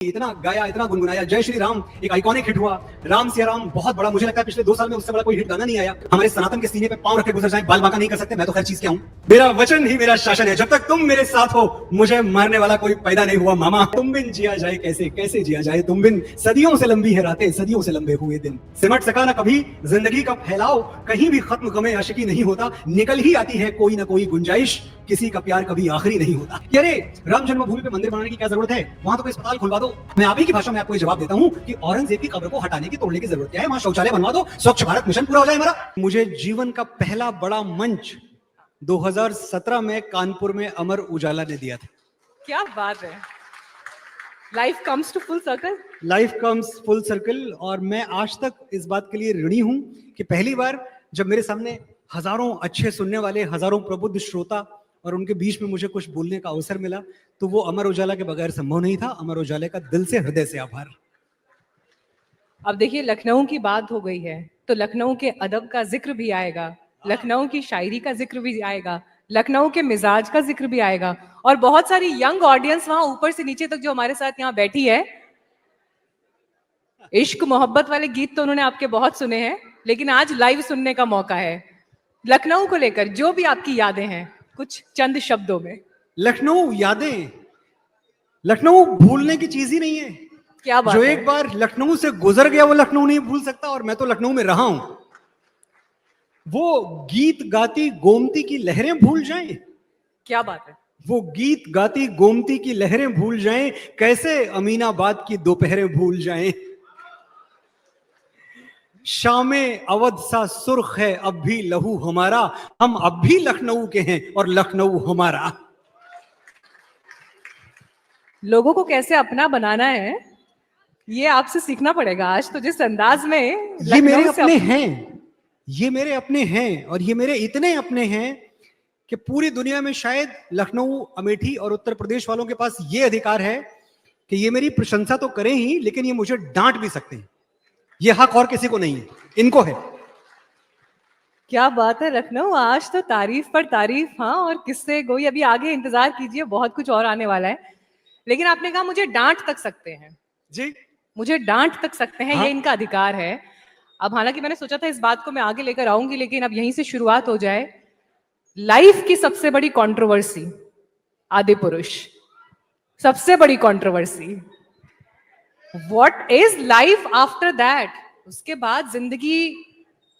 इतना गाया, इतना गुनगुनाया। जय श्री राम एक आइकॉनिक हिट हुआ। राम सिया राम बहुत बड़ा, मुझे लगता है पिछले 2 साल में उससे बड़ा कोई हिट गाना नहीं आया। हमारे सनातन के सीने पे पांव रख के गुजर जाए, बाल बांका नहीं कर सकते। मैं तो हर चीज क्या हूँ, मेरा वचन ही मेरा शासन है। जब तक तुम मेरे साथ हो मुझे मारने वाला कोई पैदा नहीं हुआ मामा। तुम बिन जिया जाए कैसे, कैसे जिया जाए तुम बिन। सदियों से लंबी है रातें, सदियों से लंबे हुए दिन। सिमट सका ना कभी जिंदगी का फैलाव, कहीं भी खत्म गमे आशिकी नहीं होता। निकल ही आती है कोई ना कोई गुंजाइश, किसी का प्यार कभी आखिरी नहीं होता। अरे राम जन्मभूमि पे मंदिर बनाने की क्या जरूरत है, वहां तो कोई अस्पताल खुलवा दो। मैं आप ही की भाषा में आपको जवाब देता हूं कि औरंगजेब की कब्र को हटाने की, तोड़ने की जरूरत क्या है। वहां शौचालय बनवा दो, स्वच्छ भारत मिशन पूरा हो जाए हमारा। मुझे जीवन का पहला बड़ा मंच 2017 में कानपुर में अमर उजाला ने दिया था। क्या बात है। Life comes to full circle. Life comes full circle. और मैं आज तक इस बात के लिए ऋणी हूं कि पहली बार जब मेरे सामने हजारों अच्छे सुनने वाले, हजारों प्रबुद्ध श्रोता और उनके बीच में मुझे कुछ बोलने का अवसर मिला, तो वो अमर उजाला के बगैर संभव नहीं था। अमर उजाला का दिल से, हृदय से आभार। अब देखिए, लखनऊ की बात हो गई है तो लखनऊ के अदब का जिक्र भी आएगा, लखनऊ की शायरी का जिक्र भी आएगा, लखनऊ के मिजाज का जिक्र भी आएगा। और बहुत सारी यंग ऑडियंस वहां ऊपर से नीचे तक जो हमारे साथ यहाँ बैठी है, इश्क मोहब्बत वाले गीत तो उन्होंने आपके बहुत सुने हैं, लेकिन आज लाइव सुनने का मौका है। लखनऊ को लेकर जो भी आपकी यादें हैं, कुछ चंद शब्दों में। लखनऊ यादें, लखनऊ भूलने की चीज ही नहीं है। क्या बात जो है। एक बार लखनऊ से गुजर गया वो लखनऊ नहीं भूल सकता। और मैं तो लखनऊ में रहा हूं। वो गीत गाती गोमती की लहरें भूल जाएं, क्या बात है। वो गीत गाती गोमती की लहरें भूल जाएं, कैसे अमीनाबाद की दोपहरें भूल जाएं। शामे अवध सा सुर्ख है अब भी लहू हमारा, हम अब भी लखनऊ के हैं और लखनऊ हमारा। लोगों को कैसे अपना बनाना है ये आपसे सीखना पड़ेगा। आज तो जिस अंदाज में ये मेरे अपने हैं, ये मेरे अपने हैं, और ये मेरे इतने अपने हैं कि पूरी दुनिया में शायद लखनऊ, अमेठी और उत्तर प्रदेश वालों के पास ये अधिकार है कि ये मेरी प्रशंसा तो करें ही, लेकिन ये मुझे डांट भी सकते हैं। ये हक और किसी को नहीं है, इनको है। क्या बात है लखनऊ, आज तो तारीफ पर तारीफ। हाँ, और किससे गोई। अभी आगे इंतजार कीजिए, बहुत कुछ और आने वाला है। लेकिन आपने कहा मुझे डांट तक सकते हैं। जी, मुझे डांट तक सकते हैं। हाँ? ये इनका अधिकार है। अब हालांकि मैंने सोचा था इस बात को मैं आगे लेकर आऊंगी, लेकिन अब यहीं से शुरुआत हो जाए। लाइफ की सबसे बड़ी कंट्रोवर्सी आदि पुरुष, सबसे बड़ी controversy. What is life after that. उसके बाद जिंदगी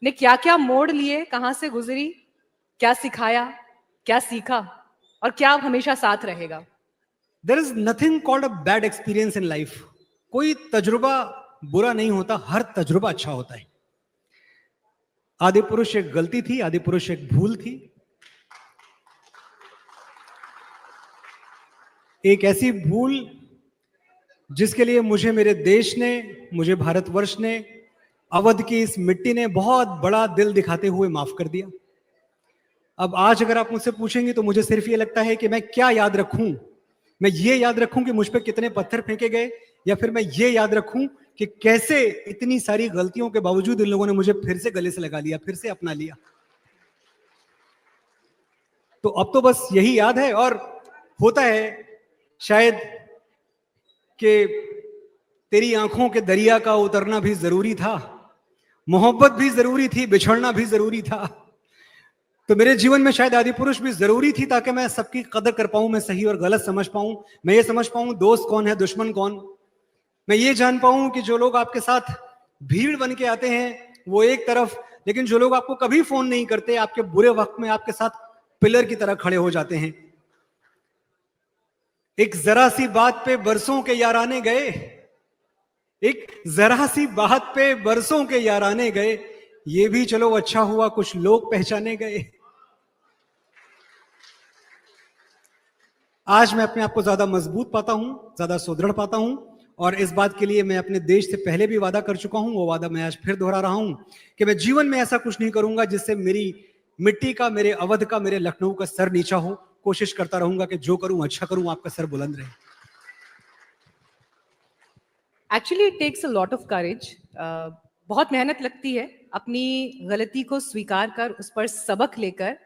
ने क्या क्या मोड़ लिए, कहां से गुजरी, क्या सिखाया, क्या सीखा, और क्या अब हमेशा साथ रहेगा। There is nothing called a bad experience in life. कोई तजुर्बा बुरा नहीं होता, हर तजुर्बा अच्छा होता है। आदि पुरुष एक गलती थी, आदि पुरुष एक भूल थी। एक ऐसी भूल जिसके लिए मुझे मेरे देश ने, मुझे भारतवर्ष ने, अवध की इस मिट्टी ने बहुत बड़ा दिल दिखाते हुए माफ कर दिया। अब आज अगर आप मुझसे पूछेंगे तो मुझे सिर्फ ये लगता है कि मैं क्या याद रखूं। मैं ये याद रखूं कि मुझ पे कितने पत्थर फेंके गए, या फिर मैं ये याद रखूं कि कैसे इतनी सारी गलतियों के बावजूद इन लोगों ने मुझे फिर से गले से लगा लिया, फिर से अपना लिया। तो अब तो बस यही याद है। और होता है शायद कि तेरी आंखों के दरिया का उतरना भी जरूरी था, मोहब्बत भी जरूरी थी, बिछड़ना भी जरूरी था। तो मेरे जीवन में शायद आदि पुरुष भी जरूरी थी, ताकि मैं सबकी कदर कर पाऊं, मैं सही और गलत समझ पाऊं, मैं ये समझ पाऊं दोस्त कौन है, दुश्मन कौन। मैं ये जान पाऊं कि जो लोग आपके साथ भीड़ बन के आते हैं वो एक तरफ, लेकिन जो लोग आपको कभी फोन नहीं करते, आपके बुरे वक्त में आपके साथ पिलर की तरह खड़े हो जाते हैं। एक जरा सी बात पे बरसों के याराने गए, एक जरा सी बात पे बरसों के याराने गए, ये भी चलो अच्छा हुआ कुछ लोग पहचाने गए। आज मैं अपने आप को ज्यादा मजबूत पाता हूं, ज्यादा सुदृढ़ पाता हूं, और इस बात के लिए मैं अपने देश से पहले भी वादा कर चुका हूं। वो वादा मैं आज फिर दोहरा रहा हूं कि मैं जीवन में ऐसा कुछ नहीं करूंगा जिससे मेरी मिट्टी का, मेरे अवध का, मेरे लखनऊ का सर नीचा हो। कोशिश करता रहूंगा कि जो करूं अच्छा करूं, आपका सर बुलंद रहे। Actually it takes a lot of courage. बहुत मेहनत लगती है अपनी गलती को स्वीकार कर, उस पर सबक लेकर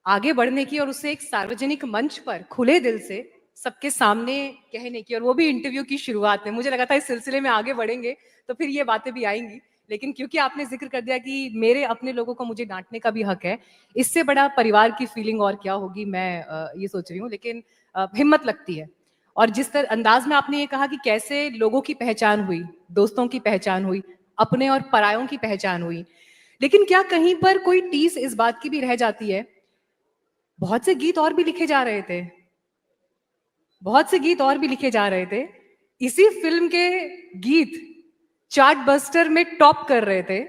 आगे बढ़ने की, और उसे एक सार्वजनिक मंच पर खुले दिल से सबके सामने कहने की, और वो भी इंटरव्यू की शुरुआत में। मुझे लगा था इस सिलसिले में आगे बढ़ेंगे तो फिर ये बातें भी आएंगी, लेकिन क्योंकि आपने जिक्र कर दिया कि मेरे अपने लोगों को मुझे डांटने का भी हक है, इससे बड़ा परिवार की फीलिंग और क्या होगी, मैं ये सोच रही हूँ। लेकिन हिम्मत लगती है। और जिस तरह अंदाज में आपने ये कहा कि कैसे लोगों की पहचान हुई, दोस्तों की पहचान हुई, अपने और परायों की पहचान हुई, लेकिन क्या कहीं पर कोई टीस इस बात की भी रह जाती है, बहुत से गीत और भी लिखे जा रहे थे, बहुत से गीत और भी लिखे जा रहे थे, इसी फिल्म के गीत चार्ट बस्टर में टॉप कर रहे थे,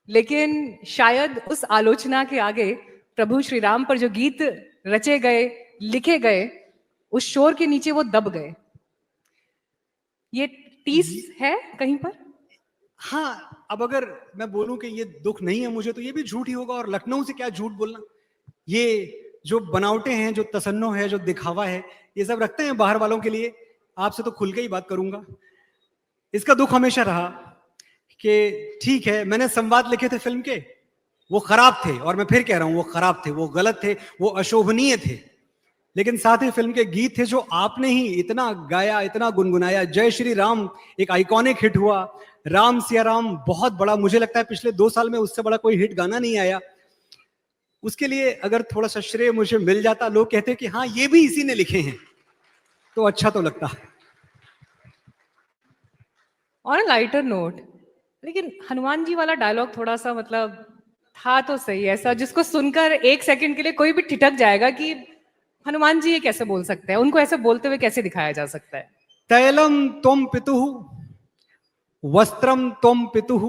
लेकिन शायद उस आलोचना के आगे प्रभु श्री राम पर जो गीत रचे गए, लिखे गए, उस शोर के नीचे वो दब गए। ये टीस है कहीं पर? हाँ, अब अगर मैं बोलूं कि ये दुख नहीं है मुझे, तो ये भी झूठ ही होगा, और लखनऊ से क्या झूठ बोलना। ये जो बनावटें हैं, जो तसन्नो है, जो दिखावा है, ये सब रखते हैं बाहर वालों के लिए। आपसे तो खुल के ही बात करूंगा। इसका दुख हमेशा रहा कि ठीक है, मैंने संवाद लिखे थे फिल्म के, वो खराब थे, और मैं फिर कह रहा हूं वो खराब थे, वो गलत थे, वो अशोभनीय थे। लेकिन साथ ही फिल्म के गीत थे जो आपने ही इतना गाया, इतना गुनगुनाया। जय श्री राम एक आइकॉनिक हिट हुआ। राम सिया राम बहुत बड़ा, मुझे लगता है पिछले 2 साल में उससे बड़ा कोई हिट गाना नहीं आया। उसके लिए अगर थोड़ा सा श्रेय मुझे मिल जाता, लोग कहते कि हाँ ये भी इसी ने लिखे हैं, तो अच्छा तो लगता। ऑन अ लाइटर नोट, लेकिन हनुमान जी वाला डायलॉग थोड़ा सा मतलब था तो सही, ऐसा जिसको सुनकर एक सेकंड के लिए कोई भी ठिठक जाएगा कि हनुमान जी ये कैसे बोल सकते हैं, उनको ऐसे बोलते हुए कैसे दिखाया जा सकता है। तैलम त्वम पितुः वस्त्रम त्वम पितुः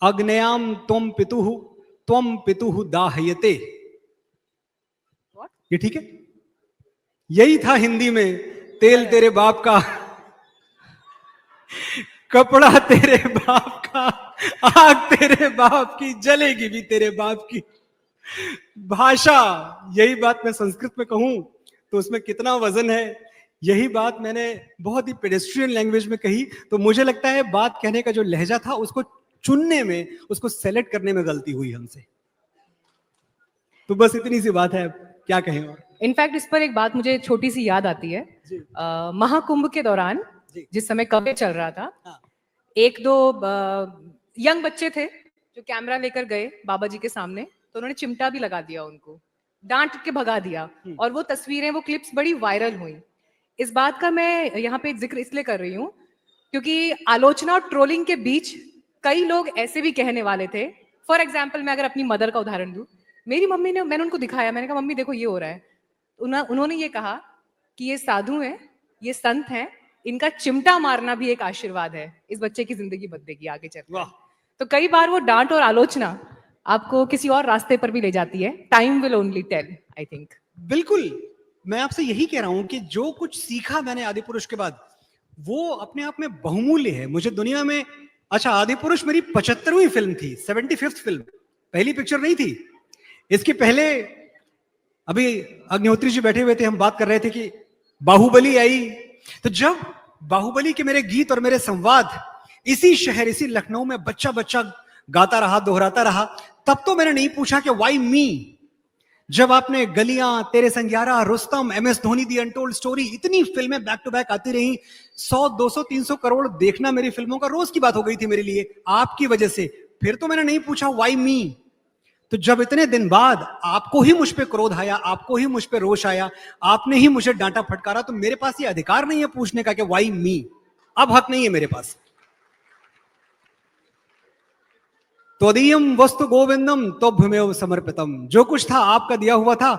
अग्नयाम त्वम पितुः त्वम पितुः दाहयते। ये ठीक है? यही था हिंदी में। तेल तेरे बाप का, कपड़ा तेरे बाप का, आग तेरे बाप की, जलेगी भी तेरे बाप की। भाषा, यही बात मैं संस्कृत में कहूं तो उसमें कितना वजन है। यही बात मैंने बहुत ही पेडेस्ट्रियन लैंग्वेज में कही, तो मुझे लगता है बात कहने का जो लहजा था, उसको चुनने में, उसको सेलेक्ट करने में गलती हुई हमसे। तो बस इतनी सी बात है, क्या कहें और। इनफैक्ट इस पर एक बात मुझे छोटी सी याद आती है। महाकुंभ के दौरान जिस समय कवच चल रहा था, हाँ। एक दो यंग बच्चे थे जो कैमरा लेकर गए बाबा जी के सामने, तो उन्होंने चिमटा भी लगा दिया, उनको डांट के भगा दिया, और वो तस्वीरें, वो क्लिप्स बड़ी वायरल हुई। इस बात का मैं यहाँ पे जिक्र इसलिए कर रही हूँ क्योंकि आलोचना और ट्रोलिंग के बीच कई लोग ऐसे भी कहने वाले थे। फॉर एग्जाम्पल, मैं अगर अपनी मदर का उदाहरण दूं, मेरी मम्मी ने, मैंने उनको दिखाया, मैंने कहा मम्मी देखो ये हो रहा है, उन्होंने ये कहा कि ये साधु हैं, ये संत हैं, इनका चिमटा मारना भी एक आशीर्वाद है, इस बच्चे की जिंदगी बदलेगी आगे चलकर। तो कई बार वो डांट और आलोचना आपको किसी और रास्ते पर भी ले जाती है। Time will only tell, I think. बिल्कुल, मैं आपसे यही कह रहा हूं कि जो कुछ सीखा मैंने आदिपुरुष के बाद, वो अपने आप में बहुमूल्य है मुझे दुनिया में। अच्छा, आदिपुरुष मेरी 75वीं फिल्म थी, 75th फिल्म, पहली पिक्चर नहीं थी। इसके पहले अभी अग्निहोत्री जी बैठे हुए थे, हम बात कर रहे थे कि बाहुबली आई। तो जब बाहुबली के मेरे गीत और मेरे संवाद इसी शहर, इसी लखनऊ में बच्चा बच्चा गाता रहा, दोहराता रहा, तब तो मैंने नहीं पूछा कि वाई मी। जब आपने गलियां, तेरे संग्यारा, Rustom, MS Dhoni, the untold story, इतनी फिल्में बैक टू बैक आती रही, 100, 200, 300 करोड़ देखना मेरी फिल्मों का रोज की बात हो गई थी मेरे लिए, आपकी वजह से। फिर तो मैंने नहीं पूछा वाई मी। तो जब इतने दिन बाद आपको ही मुझ पे क्रोध आया, आपको ही मुझ पे रोष आया, आपने ही मुझे डांटा फटकारा, तो मेरे पास ये अधिकार नहीं है पूछने का कि वाई मी। अब हक नहीं है मेरे पास। त्वदीयम वस्तु गोविंदम तोभ्यमेव समर्पितम। जो कुछ था आपका दिया हुआ था।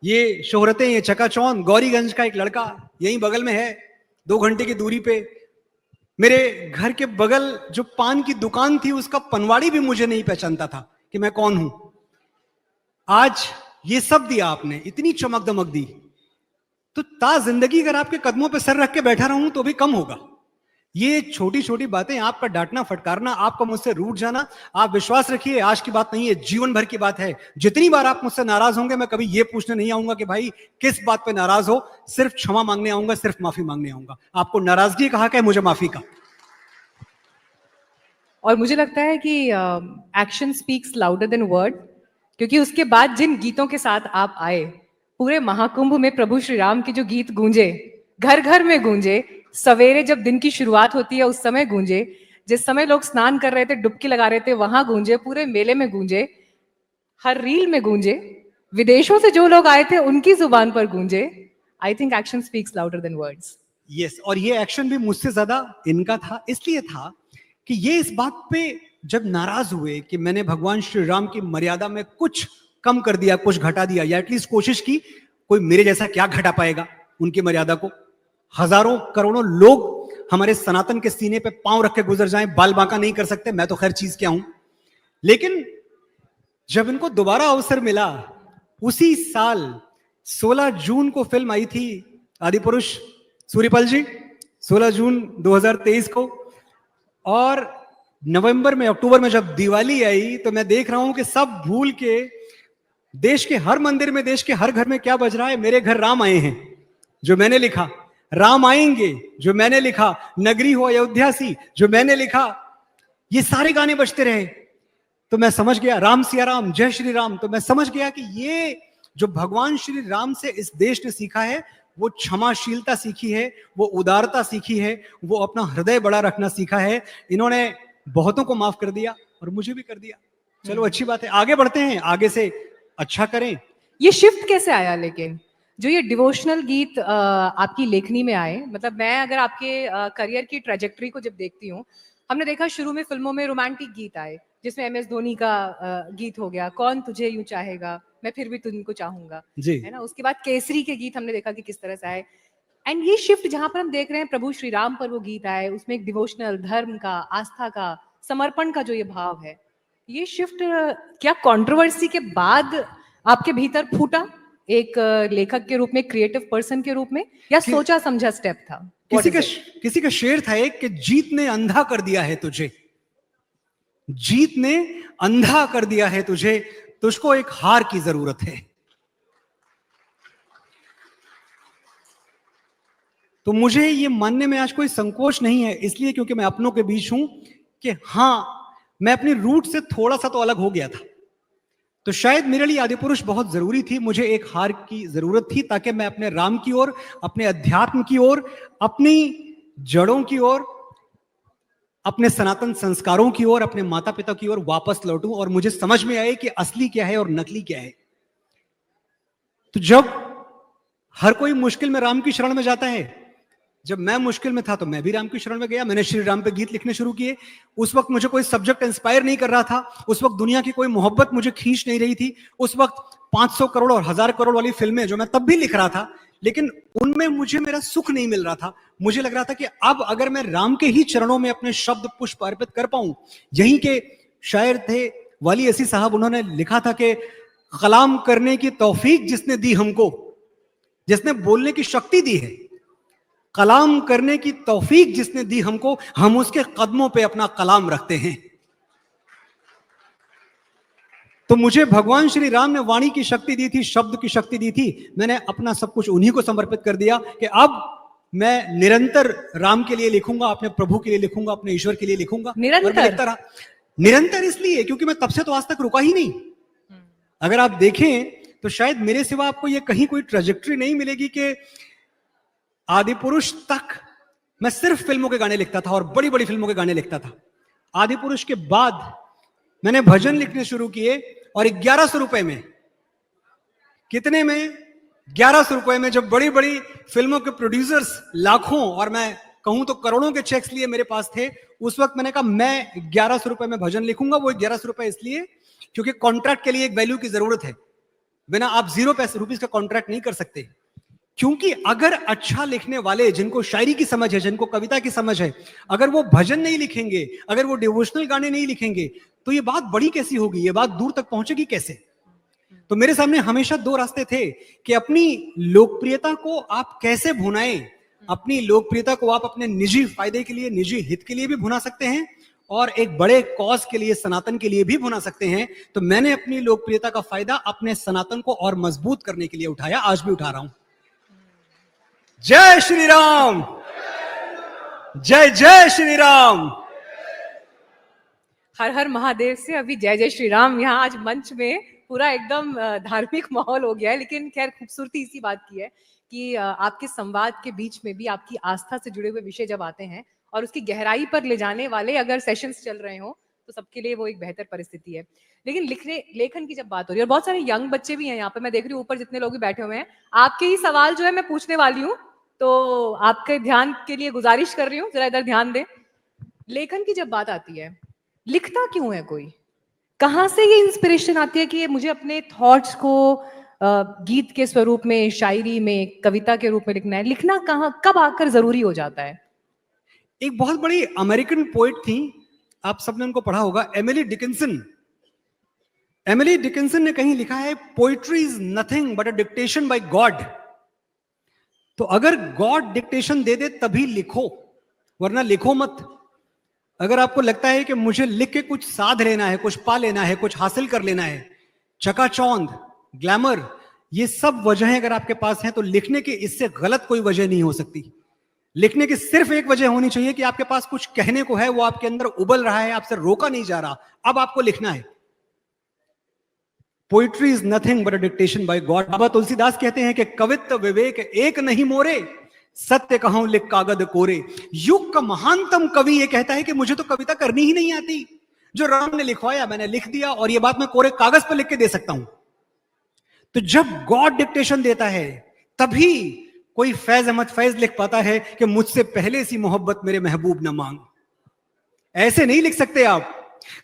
ये शोहरतें, ये चकाचौंध, गौरीगंज का एक लड़का यहीं बगल में है, 2 घंटे की दूरी पे। मेरे घर के बगल जो पान की दुकान थी, उसका पनवाड़ी भी मुझे नहीं पहचानता था कि मैं कौन हूं। आज ये सब दिया आपने, इतनी चमक दमक दी, तो ता जिंदगी अगर आपके कदमों पे सर रख के बैठा रहूं तो भी कम होगा। ये छोटी छोटी बातें, आपका डांटना फटकारना, आपका मुझसे रूठ जाना, आप विश्वास रखिए आज की बात नहीं है, जीवन भर की बात है। जितनी बार आप मुझसे नाराज होंगे, मैं कभी ये पूछने नहीं आऊंगा कि भाई किस बात पे नाराज हो, सिर्फ क्षमा मांगने आऊंगा, सिर्फ माफी मांगने आऊंगा। आपको नाराजगी कहा है, मुझे माफी का। और मुझे लगता है कि action speaks louder than word, क्योंकि उसके बाद जिन गीतों के साथ आप आए, पूरे महाकुंभ में प्रभु श्री राम के जो गीत गूंजे, घर घर में गूंजे, सवेरे जब दिन की शुरुआत होती है उस समय गूंजे, जिस समय लोग स्नान कर रहे थे, डुबकी लगा रहे थे, वहां गूंजे, पूरे मेले में गूंजे, हर रील में गूंजे, विदेशों से जो लोग आए थे उनकी जुबान पर गूंजे. I think action speaks louder than words. Yes, और ये एक्शन भी मुझसे ज्यादा इनका था. इसलिए था कि ये इस बात पे जब नाराज हुए कि मैंने भगवान श्री राम की मर्यादा में कुछ कम कर दिया, कुछ घटा दिया, या एटलीस्ट कोशिश की, कोई मेरे जैसा क्या घटा पाएगा उनकी मर्यादा को. हजारों करोड़ों लोग हमारे सनातन के सीने पे पांव रख के गुजर जाएं, बाल बांका नहीं कर सकते, मैं तो खैर चीज क्या हूं. लेकिन जब इनको दोबारा अवसर मिला, उसी साल 16 जून को फिल्म आई थी आदिपुरुष, सूर्यपाल जी, 16 जून 2023 को, और नवंबर में, अक्टूबर में जब दिवाली आई तो मैं देख रहा हूं कि सब भूल के देश के हर मंदिर में, देश के हर घर में क्या बज रहा है? मेरे घर राम आए हैं, जो मैंने लिखा. राम आएंगे, जो मैंने लिखा. नगरी हो अयोध्या सी, जो मैंने लिखा. ये सारे गाने बजते रहे. तो मैं समझ गया, राम सिया राम, जय श्री राम. तो मैं समझ गया कि ये जो भगवान श्री राम से इस देश ने सीखा है, वो क्षमाशीलता सीखी है, वो उदारता सीखी है, वो अपना हृदय बड़ा रखना सीखा है. इन्होंने बहुतों को माफ कर दिया और मुझे भी कर दिया. चलो अच्छी बात है, आगे बढ़ते हैं, आगे से अच्छा करें. ये शिफ्ट कैसे आया लेकिन, जो ये डिवोशनल गीत आपकी लेखनी में आए? मतलब मैं अगर आपके करियर की ट्रेजेक्टरी को जब देखती हूँ, हमने देखा शुरू में फिल्मों में रोमांटिक गीत आए, जिसमें एमएस धोनी का गीत हो गया, कौन तुझे यूं चाहेगा, मैं फिर भी तुमको चाहूंगा, जी. है ना. उसके बाद केसरी के गीत हमने देखा कि किस तरह से आए. एंड ये शिफ्ट जहां पर हम देख रहे हैं, प्रभु श्री राम पर वो गीत आए, उसमें एक डिवोशनल, धर्म का, आस्था का, समर्पण का जो ये भाव है, ये शिफ्ट क्या कंट्रोवर्सी के बाद आपके भीतर फूटा, एक लेखक के रूप में, क्रिएटिव पर्सन के रूप में, या सोचा समझा स्टेप था? किसी का शेर था एक कि जीत ने अंधा कर दिया है तुझे, जीत ने अंधा कर दिया है तुझे, तुझको एक हार की जरूरत है. तो मुझे ये मानने में आज कोई संकोच नहीं है, इसलिए क्योंकि मैं अपनों के बीच हूं, कि हां, मैं अपनी रूट से थोड़ा सा तो अलग हो गया था. तो शायद मेरे लिए आदिपुरुष बहुत जरूरी थी. मुझे एक हार की जरूरत थी, ताकि मैं अपने राम की ओर, अपने अध्यात्म की ओर, अपनी जड़ों की ओर, अपने सनातन संस्कारों की ओर, अपने माता पिता की ओर वापस लौटूं, और मुझे समझ में आए कि असली क्या है और नकली क्या है. तो जब हर कोई मुश्किल में राम की शरण में जाता है, जब मैं मुश्किल में था तो मैं भी राम की शरण में गया. मैंने श्री राम पे गीत लिखने शुरू किए. उस वक्त मुझे कोई सब्जेक्ट इंस्पायर नहीं कर रहा था. उस वक्त दुनिया की कोई मोहब्बत मुझे खींच नहीं रही थी. उस वक्त 500 करोड़ और 1000 करोड़ वाली फिल्में जो मैं तब भी लिख रहा था, लेकिन उनमें मुझे मेरा सुख नहीं मिल रहा था. मुझे लग रहा था कि अब अगर मैं राम के ही चरणों में अपने शब्द पुष्प अर्पित कर पाऊं. यहीं के शायर थे वाली असी साहब, उन्होंने लिखा था कि कलाम करने की तौफीक जिसने दी हमको, जिसने बोलने की शक्ति दी है, कलाम करने की तौफीक जिसने दी हमको, हम उसके कदमों पे अपना कलाम रखते हैं. तो मुझे भगवान श्री राम ने वाणी की शक्ति दी थी, शब्द की शक्ति दी थी. मैंने अपना सब कुछ उन्हीं को समर्पित कर दिया कि अब मैं निरंतर राम के लिए लिखूंगा, अपने प्रभु के लिए लिखूंगा, अपने ईश्वर के लिए लिखूंगा. निरंतर इसलिए क्योंकि मैं तब से तो आज तक रुका ही नहीं. अगर आप देखें तो शायद मेरे सिवा आपको यह कहीं कोई ट्रेजेक्टरी नहीं मिलेगी कि आदिपुरुष तक मैं सिर्फ फिल्मों के गाने लिखता था और बड़ी बड़ी फिल्मों के गाने लिखता था. आदिपुरुष के बाद मैंने भजन लिखने शुरू किए, और 1100 रुपए में, कितने में? 1100 रुपए में, जब बड़ी बड़ी फिल्मों के प्रोड्यूसर्स लाखों और मैं कहूं तो करोड़ों के चेक्स लिए मेरे पास थे, उस वक्त मैंने कहा मैं 1100 रुपए में भजन लिखूंगा. वो 1100 रुपए इसलिए क्योंकि कॉन्ट्रैक्ट के लिए एक वैल्यू की जरूरत है. बिना आप 0 रुपीस का कॉन्ट्रैक्ट नहीं कर सकते. क्योंकि अगर अच्छा लिखने वाले, जिनको शायरी की समझ है, जिनको कविता की समझ है, अगर वो भजन नहीं लिखेंगे, अगर वो डिवोशनल गाने नहीं लिखेंगे, तो ये बात बड़ी कैसी होगी, ये बात दूर तक पहुंचेगी कैसे? तो मेरे सामने हमेशा 2 रास्ते थे कि अपनी लोकप्रियता को आप कैसे भुनाएं. अपनी लोकप्रियता को आप अपने निजी फायदे के लिए, निजी हित के लिए भी भुना सकते हैं, और एक बड़े कॉज के लिए, सनातन के लिए भी भुना सकते हैं. तो मैंने अपनी लोकप्रियता का फायदा अपने सनातन को और मजबूत करने के लिए उठाया, आज भी उठा रहा हूं. जय श्री राम, जय जय श्री राम. हर हर महादेव से अभी जय जय श्री राम यहाँ आज मंच में पूरा एकदम धार्मिक माहौल हो गया है, लेकिन खैर खूबसूरती इसी बात की है कि आपके संवाद के बीच में भी आपकी आस्था से जुड़े हुए विषय जब आते हैं और उसकी गहराई पर ले जाने वाले अगर सेशंस चल रहे हो तो सबके लिए वो एक बेहतर परिस्थिति है। लेकिन लिखने लेखन की जब बात हो रही है और बहुत सारे यंग बच्चे भी हैं यहाँ पे, मैं देख रही हूँ ऊपर जितने लोग भी बैठे हुए हैं, आपके ही सवाल जो है मैं पूछने वाली हूँ, तो आपके ध्यान के लिए गुजारिश कर रही हूँ, जरा इधर ध्यान दें। लेखन की जब बात आती है, लिखता क्यों है कोई? कहाँ से ये इंस्पिरेशन आती है कि ये मुझे अपने थॉट्स को गीत के स्वरूप में, शायरी में, कविता के रूप में लिखना है? लिखना कहाँ कब आकर जरूरी हो जाता है? एक बहुत बड़ी अमेरिकन पोएट थी, आप सबने उनको पढ़ा होगा, एमिली डिकिंसन। एमिली डिकिंसन ने कहीं लिखा है, poetry is nothing but a dictation by God. तो अगर गॉड डिक्टेशन दे दे तभी लिखो, वरना लिखो मत। अगर आपको लगता है कि मुझे लिख के कुछ साध लेना है, कुछ पा लेना है, कुछ हासिल कर लेना है, चकाचौंध, ग्लैमर, ये सब वजहें अगर आपके पास हैं, तो लिखने की इससे गलत कोई वजह नहीं हो सकती। लिखने की सिर्फ एक वजह होनी चाहिए कि आपके पास कुछ कहने को है, वो आपके अंदर उबल रहा है, आपसे रोका नहीं जा रहा, अब आपको लिखना है। Poetry is nothing but a dictation by God. बाबा तुलसीदास कहते हैं कि कवित्व विवेक एक नहीं मोरे, सत्य कहूं लिख कागद कोरे। युग का महानतम कवि ये कहता है कि मुझे तो कविता करनी ही नहीं आती, जो राम ने लिखवाया मैंने लिख दिया, और ये बात मैं कोरे कागज पर लिख के दे सकता हूं। तो जब गॉड डिक्टेशन देता है तभी कोई फैज अहमद फैज लिख पाता है कि मुझसे पहले सी मोहब्बत मेरे महबूब न मांग। ऐसे नहीं लिख सकते आप।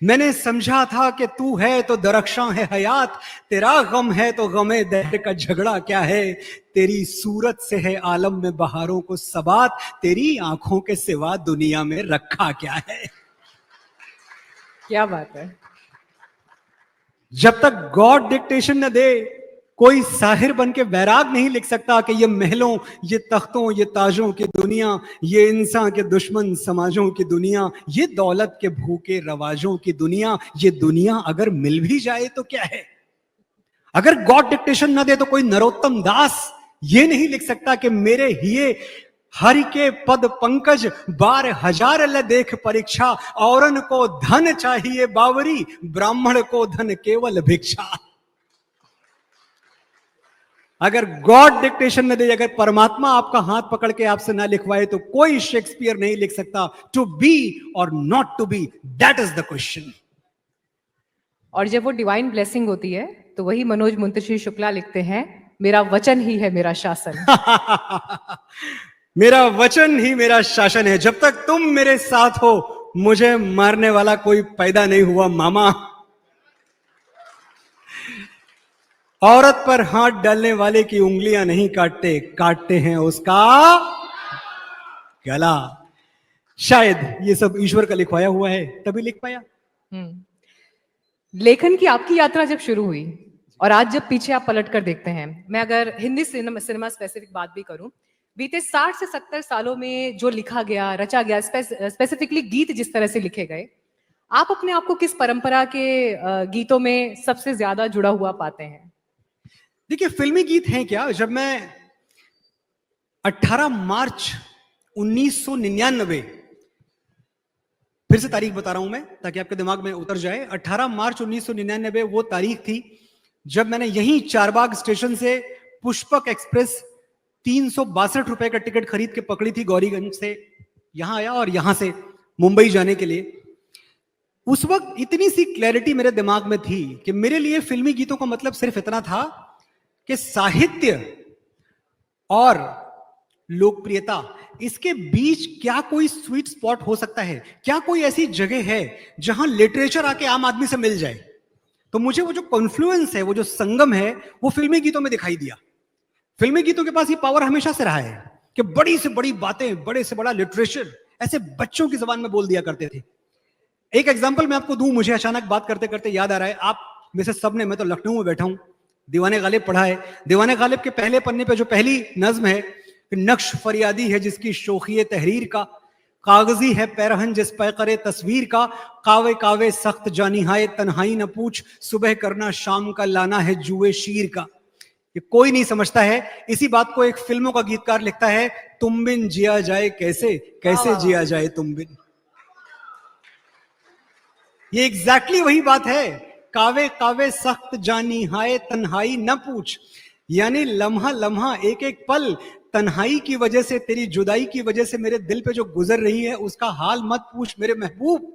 मैंने समझा था कि तू है तो दरख्शां है हयात, तेरा गम है तो गमे दहर का झगड़ा क्या है, तेरी सूरत से है आलम में बहारों को सबात, तेरी आंखों के सिवा दुनिया में रखा क्या है। क्या बात है। जब तक गॉड डिक्टेशन न दे, कोई साहिर बन के वैराग नहीं लिख सकता कि ये महलों, ये तख्तों, ये ताजों की दुनिया, ये इंसान के दुश्मन समाजों की दुनिया, ये दौलत के भूखे रवाजों की दुनिया, ये दुनिया अगर मिल भी जाए तो क्या है। अगर गॉड डिक्टेशन न दे तो कोई नरोत्तम दास ये नहीं लिख सकता कि मेरे हिये हरि के पद पंकज बार हजार ल देख परीक्षा, औरन को धन चाहिए बावरी, ब्राह्मण को धन केवल भिक्षा। अगर गॉड डिक्टेशन न दे, अगर परमात्मा आपका हाथ पकड़ के आपसे ना लिखवाए, तो कोई शेक्सपियर नहीं लिख सकता टू बी और not to be, that is the question. और जब वो डिवाइन ब्लेसिंग होती है तो वही मनोज मुंतशिर शुक्ला लिखते हैं, मेरा वचन ही है मेरा शासन। मेरा वचन ही मेरा शासन है, जब तक तुम मेरे साथ हो मुझे मारने वाला कोई पैदा नहीं हुआ मामा। औरत पर हाथ डालने वाले की उंगलियां नहीं काटते, काटते हैं उसका गला। शायद ये सब ईश्वर का लिखवाया हुआ है, तभी लिख पाया। लेखन की आपकी यात्रा जब शुरू हुई और आज जब पीछे आप पलट कर देखते हैं, मैं अगर हिंदी सिनेमा स्पेसिफिक बात भी करूं, बीते 60 से 70 सालों में जो लिखा गया, रचा गया, स्पेसिफिकली गीत जिस तरह से लिखे गए, आप अपने आप को किस परंपरा के गीतों में सबसे ज्यादा जुड़ा हुआ पाते हैं? देखिए, फिल्मी गीत हैं क्या। जब मैं 18 मार्च 1999, फिर से तारीख बता रहा हूं मैं ताकि आपके दिमाग में उतर जाए, 18 मार्च 1999 वो तारीख थी जब मैंने यहीं चारबाग स्टेशन से पुष्पक एक्सप्रेस 362 रुपए का टिकट खरीद के पकड़ी थी, गौरीगंज से यहां आया और यहां से मुंबई जाने के लिए। उस वक्त इतनी सी क्लैरिटी मेरे दिमाग में थी कि मेरे लिए फिल्मी गीतों का मतलब सिर्फ इतना था कि साहित्य और लोकप्रियता, इसके बीच क्या कोई स्वीट स्पॉट हो सकता है, क्या कोई ऐसी जगह है जहां लिटरेचर आके आम आदमी से मिल जाए। तो मुझे वो जो कॉन्फ्लुएंस है, वो जो संगम है, वो फिल्मी गीतों में दिखाई दिया। फिल्मी गीतों के पास ये पावर हमेशा से रहा है कि बड़ी से बड़ी बातें, बड़े से बड़ा लिटरेचर ऐसे बच्चों की जबान में बोल दिया करते थे। एक एग्जाम्पल मैं आपको दूं, मुझे अचानक बात करते करते याद आ रहा है, आप में से सबने, मैं तो लखनऊ में बैठा हूं, दीवाने गालिब पढ़ा है। दीवाने गालिब के पहले पन्ने पे जो पहली नज्म है, नक्श फरियादी है जिसकी शोखिए तहरीर का, कागजी है पैरहन जिस पे करे तस्वीर का, कावे कावे सख्त जानी हाय तन्हाई न पूछ, सुबह करना शाम का लाना है जुए शीर का। ये कोई नहीं समझता है। इसी बात को एक फिल्मों का गीतकार लिखता है, तुम बिन जिया जाए कैसे, कैसे जिया जाए तुम बिन। ये एग्जैक्टली वही बात है। कावे कावे सख्त जानी हाय तन्हाई न पूछ, यानी लम्हा लम्हा एक एक पल तन्हाई की वजह से, तेरी जुदाई की वजह से मेरे दिल पे जो गुजर रही है उसका हाल मत पूछ मेरे महबूब।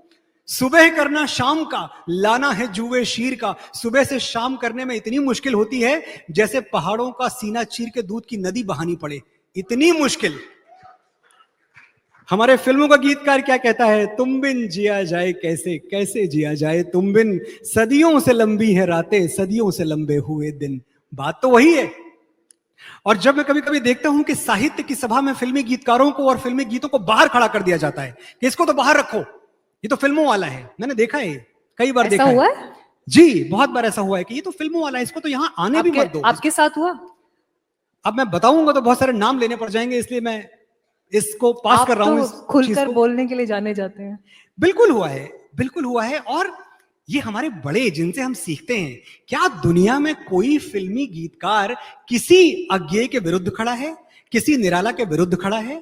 सुबह करना शाम का, लाना है जुए शीर का। सुबह से शाम करने में इतनी मुश्किल होती है जैसे पहाड़ों का सीना चीर के दूध की नदी बहानी पड़े, इतनी मुश्किल। हमारे फिल्मों का गीतकार क्या कहता है, तुम बिन जिया जाए कैसे, कैसे जिया जाए तुम बिन, सदियों से लंबी है रातें, सदियों से लंबे हुए दिन। बात तो वही है। और जब मैं कभी कभी देखता हूं कि साहित्य की सभा में फिल्मी गीतकारों को और फिल्मी गीतों को बाहर खड़ा कर दिया जाता है कि इसको तो बाहर रखो, ये तो फिल्मों वाला है। मैंने देखा है, कई बार देखा हुआ है जी, बहुत बार ऐसा हुआ है कि ये तो फिल्मों वाला है, इसको तो यहां आने भी मत दो। आपके साथ हुआ? अब मैं बताऊंगा तो बहुत सारे नाम लेने पड़ जाएंगे, इसलिए मैं इसको पास कर रहा हूं। खुलकर बोलने के लिए जाने जाते हैं। बिल्कुल हुआ है, बिल्कुल हुआ है। और ये हमारे बड़े जिनसे हम सीखते हैं, क्या दुनिया में कोई फिल्मी गीतकार किसी अज्ञेय के विरुद्ध खड़ा है, किसी निराला के विरुद्ध खड़ा है,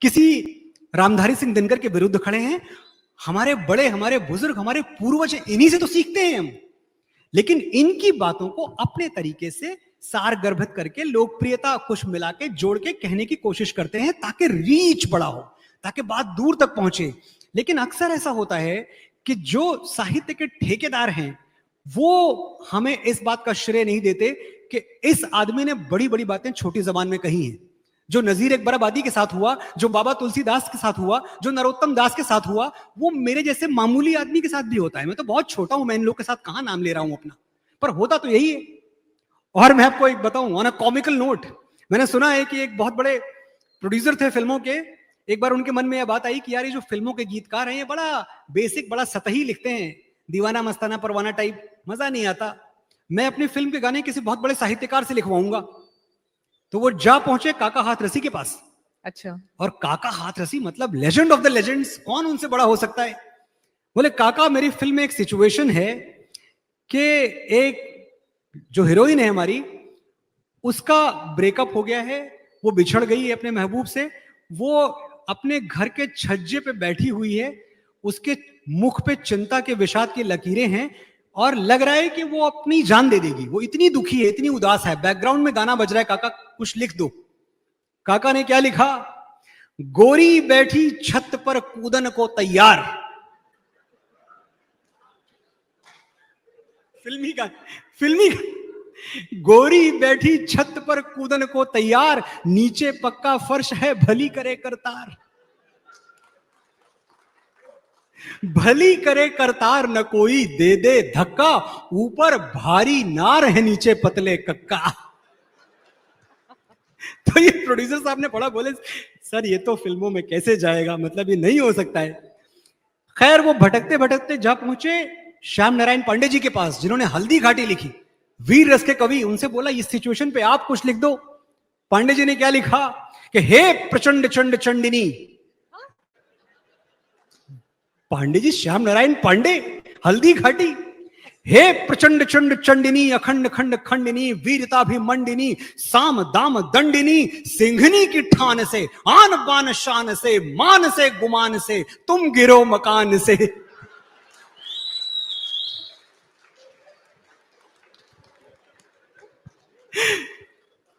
किसी रामधारी सिंह दिनकर के विरुद्ध खड़े हैं? हमारे बड़े, हमारे बुजुर्ग, हमारे पूर्वज इन्हीं से तो सीखते हैं हम। लेकिन इनकी बातों को अपने तरीके से सार गर्भित करके लोकप्रियता कुछ मिला के जोड़ के कहने की कोशिश करते हैं ताकि रीच बड़ा हो, ताकि बात दूर तक पहुंचे। लेकिन अक्सर ऐसा होता है कि जो साहित्य के ठेकेदार हैं वो हमें इस बात का श्रेय नहीं देते कि इस आदमी ने बड़ी बड़ी बातें छोटी जबान में कही हैं। जो नजीर अकबर आबादी के साथ हुआ, जो बाबा तुलसीदास के साथ हुआ, जो नरोत्तम दास के साथ हुआ, वो मेरे जैसे मामूली आदमी के साथ भी होता है। मैं तो बहुत छोटा हूं, मैं इन लोग के साथ कहां नाम ले रहा हूं अपना, पर होता तो यही है। और मैं आपको एक बताऊं ऑन अ कॉमिकल नोट, मैंने सुना है कि एक बहुत बड़े प्रोड्यूसर थे फिल्मों के, एक बार उनके मन में यह बात आई कि यार ये जो फिल्मों के गीतकार हैं ये बड़ा बेसिक, बड़ा सतही लिखते हैं, दीवाना मस्ताना परवाना टाइप, मजा नहीं आता। मैं अपनी फिल्म के गाने किसी बहुत बड़े साहित्यकार से लिखवाऊंगा। तो वो जा पहुंचे काका हाथरसी के पास। अच्छा। और काका हाथरसी मतलब लेजेंड ऑफ द लेजेंड्स, कौन उनसे बड़ा हो सकता है। बोले काका मेरी फिल्म में एक सिचुएशन है कि एक जो हीरोइन है हमारी, उसका ब्रेकअप हो गया है, वो बिछड़ गई है अपने महबूब से, वो अपने घर के छज्जे पे बैठी हुई है, उसके मुख पे चिंता के विषाद की लकीरें हैं और लग रहा है कि वो अपनी जान दे देगी। वो इतनी दुखी है, इतनी उदास है। बैकग्राउंड में गाना बज रहा है, काका कुछ लिख दो। काका ने क्या लिखा, गोरी बैठी छत पर कूदन को तैयार। फिल्मी गोरी बैठी छत पर कूदन को तैयार, नीचे पक्का फर्श है भली करे करतार। भली करे करतार न कोई दे दे धक्का, ऊपर भारी नार है नीचे पतले कक्का। तो ये प्रोड्यूसर साहब ने पढ़ा, बोले सर ये तो फिल्मों में कैसे जाएगा, मतलब ये नहीं हो सकता है। खैर वो भटकते भटकते जा पहुंचे श्याम नारायण पांडे जी के पास, जिन्होंने हल्दी घाटी लिखी, वीर रस के कवि। उनसे बोला इस सिचुएशन पे आप कुछ लिख दो। पांडे जी ने क्या लिखा कि हे प्रचंड चंड चंडिनी। पांडे जी श्याम नारायण पांडे, हल्दी घाटी। हे प्रचंड चंड चंडिनी, अखंड खंड खंडिनी, वीरताभिमंडिनी, साम दाम दंडिनी, सिंघनी की ठान से, आन बान शान से, मान से गुमान से, तुम गिरो मकान से।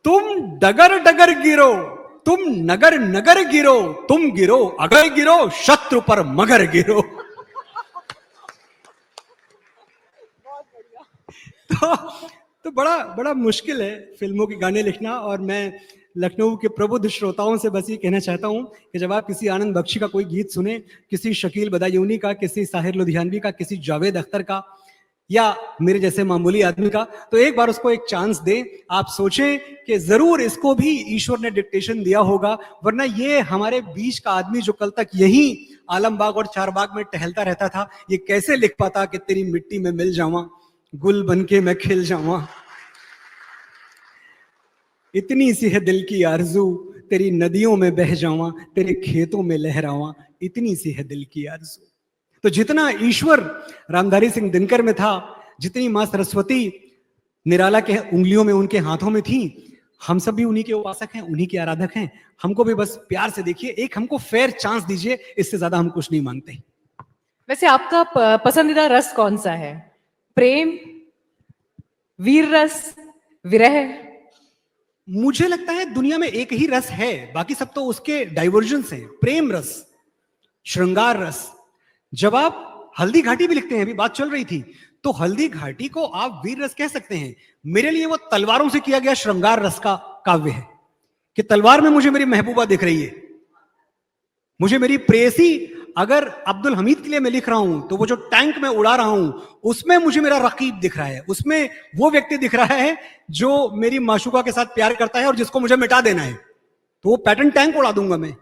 तुम डगर डगर गिरो, तुम नगर नगर गिरो, तुम गिरो अगर गिरो, शत्रु पर मगर गिरो। तो बड़ा बड़ा मुश्किल है फिल्मों के गाने लिखना। और मैं लखनऊ के प्रबुद्ध श्रोताओं से बस ये कहना चाहता हूं कि जब आप किसी आनंद बख्शी का कोई गीत सुने, किसी शकील बदायूनी का, किसी साहिर लुधियानवी का, किसी जावेद अख्तर का, या मेरे जैसे मामूली आदमी का, तो एक बार उसको एक चांस दें। आप सोचें कि जरूर इसको भी ईश्वर ने डिक्टेशन दिया होगा, वरना ये हमारे बीच का आदमी जो कल तक यही आलमबाग और चारबाग में टहलता रहता था, ये कैसे लिख पाता कि तेरी मिट्टी में मिल जावा, गुल बनके मैं खिल जावा, इतनी सी है दिल की आरज़ू, तेरी नदियों में बह जावा, तेरे खेतों में लहरावा, इतनी सी है दिल की आरज़ू। तो जितना ईश्वर रामधारी सिंह दिनकर में था, जितनी मां सरस्वती निराला के उंगलियों में, उनके हाथों में थी, हम सब भी उन्हीं के उपासक हैं, उन्हीं के आराधक हैं। हमको भी बस प्यार से देखिए, एक हमको फेयर चांस दीजिए, इससे ज्यादा हम कुछ नहीं मांगते। वैसे आपका पसंदीदा रस कौन सा है? प्रेम, वीर रस, विरह। मुझे लगता है दुनिया में एक ही रस है, बाकी सब तो उसके डाइवर्जन्स हैं। प्रेम रस, श्रृंगार रस। जब आप हल्दी घाटी भी लिखते हैं, अभी बात चल रही थी, तो हल्दी घाटी को आप वीर रस कह सकते हैं। मेरे लिए वो तलवारों से किया गया श्रृंगार रस का काव्य है कि तलवार में मुझे मेरी महबूबा दिख रही है, मुझे मेरी प्रेयसी। अगर अब्दुल हमीद के लिए मैं लिख रहा हूं तो वो जो टैंक में उड़ा रहा हूं उसमें मुझे मेरा रकीब दिख रहा है, उसमें वो व्यक्ति दिख रहा है जो मेरी माशूका के साथ प्यार करता है और जिसको मुझे मिटा देना है, तो वो पैटर्न टैंक उड़ा दूंगा मैं।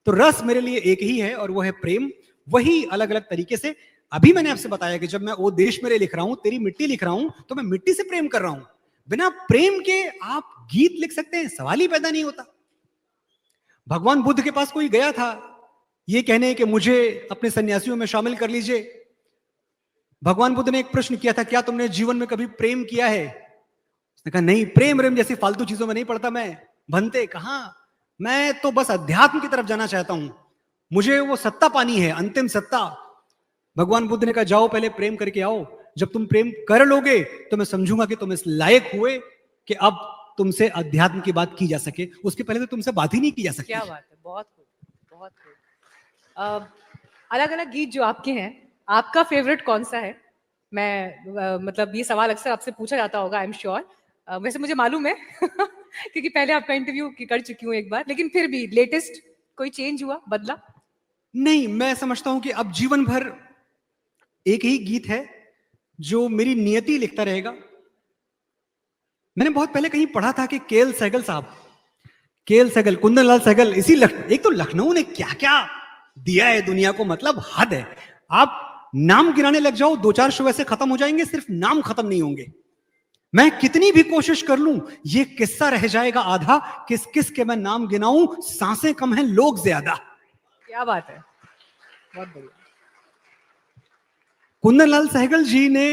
तो रस मेरे लिए एक ही है और वो है प्रेम। वही अलग अलग तरीके से अभी मैंने आपसे बताया कि जब मैं ओ देश मेरे लिख रहा हूं, तेरी मिट्टी लिख रहा हूं, तो मैं मिट्टी से प्रेम कर रहा हूं। बिना प्रेम के आप गीत लिख सकते हैं, सवाल ही पैदा नहीं होता। भगवान बुद्ध के पास कोई गया था ये कहने कि मुझे अपने सन्यासियों में शामिल कर लीजिए। भगवान बुद्ध ने एक प्रश्न किया था, क्या तुमने जीवन में कभी प्रेम किया है? उसने कहा नहीं, प्रेम रेम जैसी फालतू चीजों में नहीं पड़ता मैं। भंते कहां, मैं तो बस अध्यात्म की तरफ जाना चाहता हूं, मुझे वो सत्ता पानी है, अंतिम सत्ता। भगवान बुद्ध ने कहा जाओ पहले प्रेम करके आओ, जब तुम प्रेम कर लोगे तो मैं समझूंगा कि तुम इस लायक हुए कि अब तुमसे अध्यात्म की बात की जा सके। उसके पहले तो तुमसे बात ही नहीं की जा सकती। क्या बात है, बहुत खूब, बहुत खूब। अलग अलग गीत जो आपके हैं, आपका फेवरेट कौन सा है? मैं मतलब ये सवाल अक्सर आपसे पूछा जाता होगा, आई एम श्योर। वैसे मुझे मालूम है क्योंकि पहले आपका इंटरव्यू कर चुकी हूँ एक बार, लेकिन फिर भी लेटेस्ट कोई चेंज हुआ, बदला? नहीं, मैं समझता हूं कि अब जीवन भर एक ही गीत है जो मेरी नियति लिखता रहेगा। मैंने बहुत पहले कहीं पढ़ा था कि केएल सहगल साहब, केएल सहगल, कुंदन लाल सहगल, एक तो लखनऊ ने क्या क्या दिया है दुनिया को, मतलब हद है। आप नाम गिनाने लग जाओ, 2-4 शो ऐसे खत्म हो जाएंगे, सिर्फ नाम खत्म नहीं होंगे। मैं कितनी भी कोशिश कर लूं ये किस्सा रह जाएगा आधा, किस किस के मैं नाम गिनाऊं, सांसें कम हैं लोग ज्यादा। क्या बात है, बहुत बढ़िया। कुंदन लाल सहगल जी ने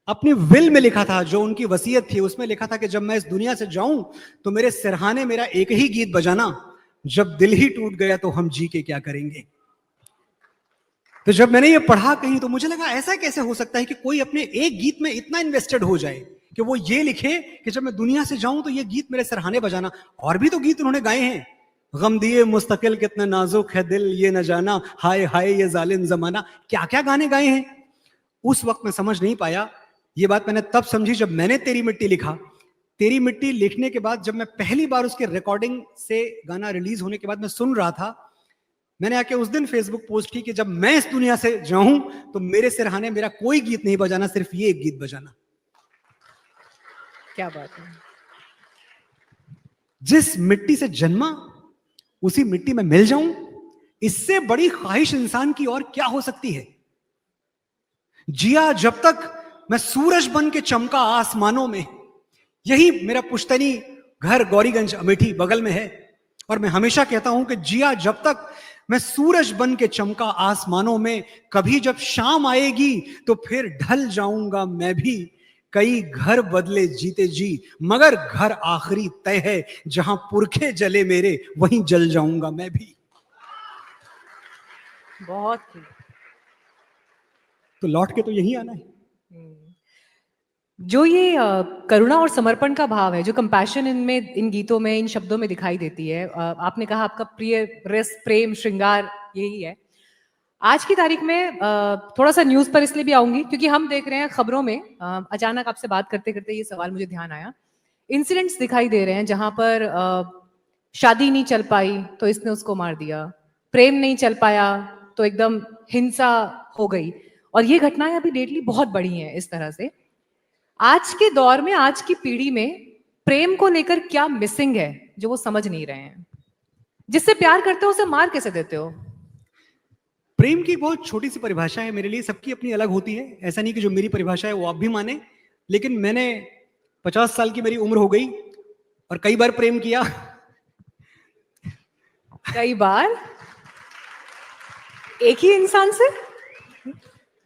अपनी विल में लिखा था, जो उनकी वसीयत थी उसमें लिखा था कि जब मैं इस दुनिया से जाऊं तो मेरे सिरहाने मेरा एक ही गीत बजाना, जब दिल ही टूट गया तो हम जी के क्या करेंगे। तो जब मैंने ये पढ़ा कहीं तो मुझे लगा ऐसा कैसे हो सकता है कि कोई अपने एक गीत में इतना इन्वेस्टेड हो जाए कि वो ये लिखे कि जब मैं दुनिया से जाऊं तो ये गीत मेरे सिरहाने बजाना। और भी तो गीत उन्होंने गाए हैं, गम दिए मुस्तकिल कितना नाजुक है दिल ये न जाना, हाय हाय ये जालिम जमाना, क्या क्या गाने गाए हैं। उस वक्त मैं समझ नहीं पाया। ये बात मैंने तब समझी जब मैंने तेरी मिट्टी लिखा। तेरी मिट्टी लिखने के बाद जब मैं पहली बार उसके रिकॉर्डिंग से गाना रिलीज होने के बाद मैं सुन रहा था, मैंने आके उस दिन फेसबुक पोस्ट की कि जब मैं इस दुनिया से जाऊं तो मेरे सिरहाने मेरा कोई गीत नहीं बजाना, सिर्फ ये एक गीत बजाना। क्या बात है। जिस मिट्टी से जन्मा उसी मिट्टी में मिल जाऊं, इससे बड़ी ख्वाहिश इंसान की और क्या हो सकती है। जिया जब तक मैं सूरज बन के चमका आसमानों में। यही मेरा पुश्तैनी घर गौरीगंज अमेठी बगल में है, और मैं हमेशा कहता हूं कि जिया जब तक मैं सूरज बन के चमका आसमानों में, कभी जब शाम आएगी तो फिर ढल जाऊंगा मैं भी। कई घर बदले जीते जी मगर घर आखिरी तय है, जहां पुरखे जले मेरे वहीं जल जाऊंगा मैं भी। बहुत खूब। तो लौट के तो यही आना है। जो ये करुणा और समर्पण का भाव है, जो कंपैशन इनमें, इन गीतों में, इन शब्दों में दिखाई देती है। आपने कहा आपका प्रिय रस, प्रेम, श्रृंगार यही है। आज की तारीख में थोड़ा सा न्यूज़ पर इसलिए भी आऊंगी क्योंकि हम देख रहे हैं खबरों में, अचानक आपसे बात करते करते ये सवाल मुझे ध्यान आया। इंसिडेंट्स दिखाई दे रहे हैं जहां पर शादी नहीं चल पाई तो इसने उसको मार दिया, प्रेम नहीं चल पाया तो एकदम हिंसा हो गई, और ये घटनाएं अभी डेटली बहुत बढ़ी हैं इस तरह से। आज के दौर में, आज की पीढ़ी में प्रेम को लेकर क्या मिसिंग है जो वो समझ नहीं रहे हैं? जिससे प्यार करते हो उसे मार कैसे देते हो? प्रेम की बहुत छोटी सी परिभाषा है मेरे लिए, सबकी अपनी अलग होती है। ऐसा नहीं कि जो मेरी परिभाषा है वो आप भी माने, लेकिन मैंने 50 साल की मेरी उम्र हो गई और कई बार प्रेम किया। कई बार एक ही इंसान से?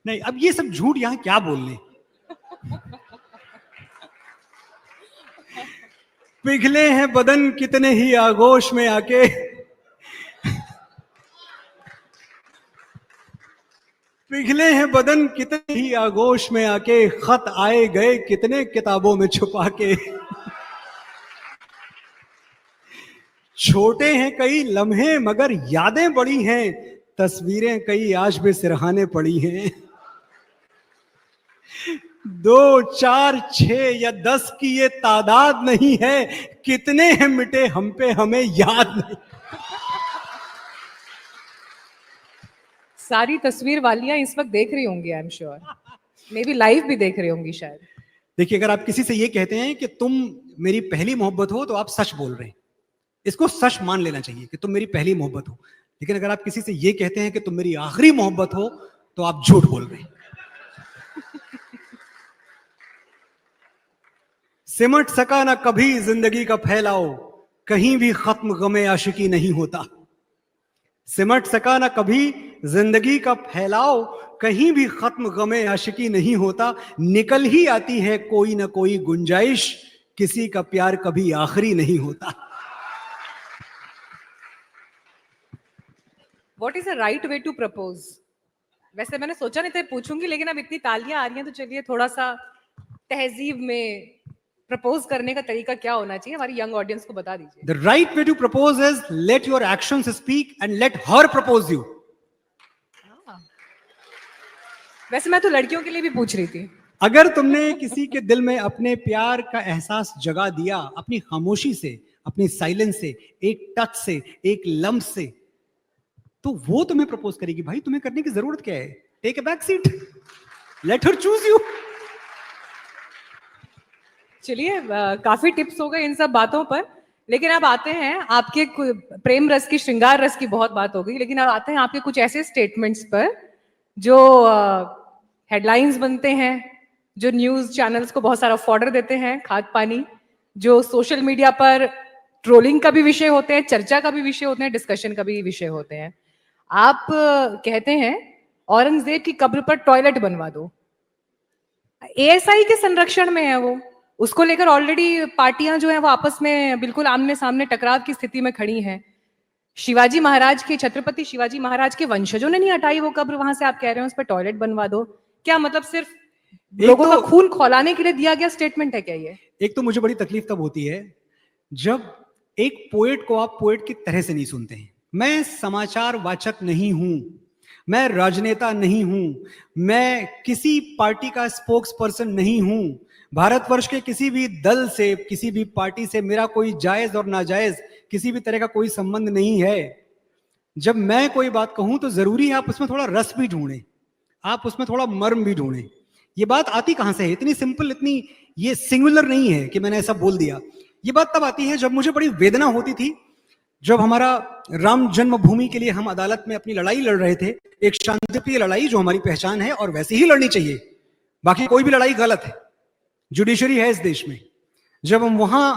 नहीं, अब ये सब झूठ यहां क्या बोलने। पिघले हैं बदन कितने ही आगोश में आके, पिघले हैं बदन कितने ही आगोश में आके, खत आए गए कितने किताबों में छुपा के। छोटे हैं कई लम्हे मगर यादें बड़ी हैं, तस्वीरें कई आज भी सिरहाने पड़ी हैं। 2, 4, 6 या 10 की ये तादाद नहीं है, कितने हैं मिटे हम पे हमें याद नहीं। सारी तस्वीर वालियां इस वक्त देख रही होंगी, I am sure, may be live भी देख रही होंगी शायद। देखिए, अगर आप किसी से ये कहते हैं कि तुम मेरी पहली मोहब्बत हो, तो आप सच बोल रहे हैं, इसको सच मान लेना चाहिए कि तुम मेरी पहली मोहब्बत हो। लेकिन अगर आप किसी से ये कहते हैं कि तुम मेरी आखिरी मोहब्बत हो, तो आप झूठ बोल रहे हैं। सिमट सका ना कभी जिंदगी का फैलाओ, कहीं भी खत्म गमे आशिकी नहीं होता। सिमट सका ना कभी जिंदगी का फैलाओ, कहीं भी खत्म गमे आशिकी नहीं होता। निकल ही आती है कोई ना कोई गुंजाइश, किसी का प्यार कभी आखिरी नहीं होता। What is the right way to propose? वैसे मैंने सोचा नहीं था पूछूंगी, लेकिन अब इतनी तालियां आ रही हैं तो चलिए थोड़ा सा तहजीब में प्रपोज करने का तरीका क्या होना चाहिए, हमारी यंग ऑडियंस को बता दीजिए। The right way to propose is let your actions speak and let her propose you. वैसे मैं तो लड़कियों के लिए भी पूछ रही थी। अगर तुमने किसी के दिल में अपने प्यार का एहसास जगा दिया, अपनी खामोशी से, अपनी साइलेंस से, एक टच से, एक लम्ब से, तो वो तुम्हें प्रपोज करेगी। भाई, तुम्हें करने की जरूरत क्या है? Take a back seat, let her choose you. चलिए, काफी टिप्स हो गए इन सब बातों पर, लेकिन अब आते हैं आपके प्रेम रस की, श्रृंगार रस की बहुत बात हो गई, लेकिन अब आते हैं आपके कुछ ऐसे स्टेटमेंट्स पर जो हेडलाइंस बनते हैं, जो न्यूज चैनल्स को बहुत सारा फॉडर देते हैं, खाद पानी, जो सोशल मीडिया पर ट्रोलिंग का भी विषय होते हैं, चर्चा का भी विषय होते हैं, डिस्कशन का भी विषय होते हैं। आप कहते हैं औरंगजेब की कब्र पर टॉयलेट बनवा दो। एएसआई के संरक्षण में है वो, उसको लेकर ऑलरेडी पार्टियां जो है वो आपस में बिल्कुल आमने सामने टकराव की स्थिति में खड़ी हैं। शिवाजी महाराज के, छत्रपति शिवाजी महाराज के वंशजों ने नहीं हटाई वो कब्र, वहां से आप कह रहे हैं उस पर टॉयलेट बनवा दो। क्या मतलब सिर्फ लोगों का खून खौलाने के लिए दिया गया स्टेटमेंट है क्या ये? एक तो मुझे बड़ी तकलीफ तब होती है जब एक पोएट को आप पोएट की तरह से नहीं सुनते हैं। मैं समाचार वाचक नहीं हूं, मैं राजनेता नहीं हूं, मैं किसी पार्टी का स्पोक्स पर्सन नहीं हूं। भारतवर्ष के किसी भी दल से, किसी भी पार्टी से मेरा कोई जायज और नाजायज किसी भी तरह का कोई संबंध नहीं है। जब मैं कोई बात कहूं तो जरूरी है आप उसमें थोड़ा रस भी ढूंढें, आप उसमें थोड़ा मर्म भी ढूंढें। ये बात आती कहां से है? इतनी सिंपल, इतनी ये सिंगुलर नहीं है कि मैंने ऐसा बोल दिया। ये बात तब आती है जब मुझे बड़ी वेदना होती थी, जब हमारा राम जन्मभूमि के लिए हम अदालत में अपनी लड़ाई लड़ रहे थे, एक शांतिप्रिय लड़ाई जो हमारी पहचान है और वैसे ही लड़नी चाहिए, बाकी कोई भी लड़ाई गलत है। जुडिशरी है इस देश में। जब हम वहां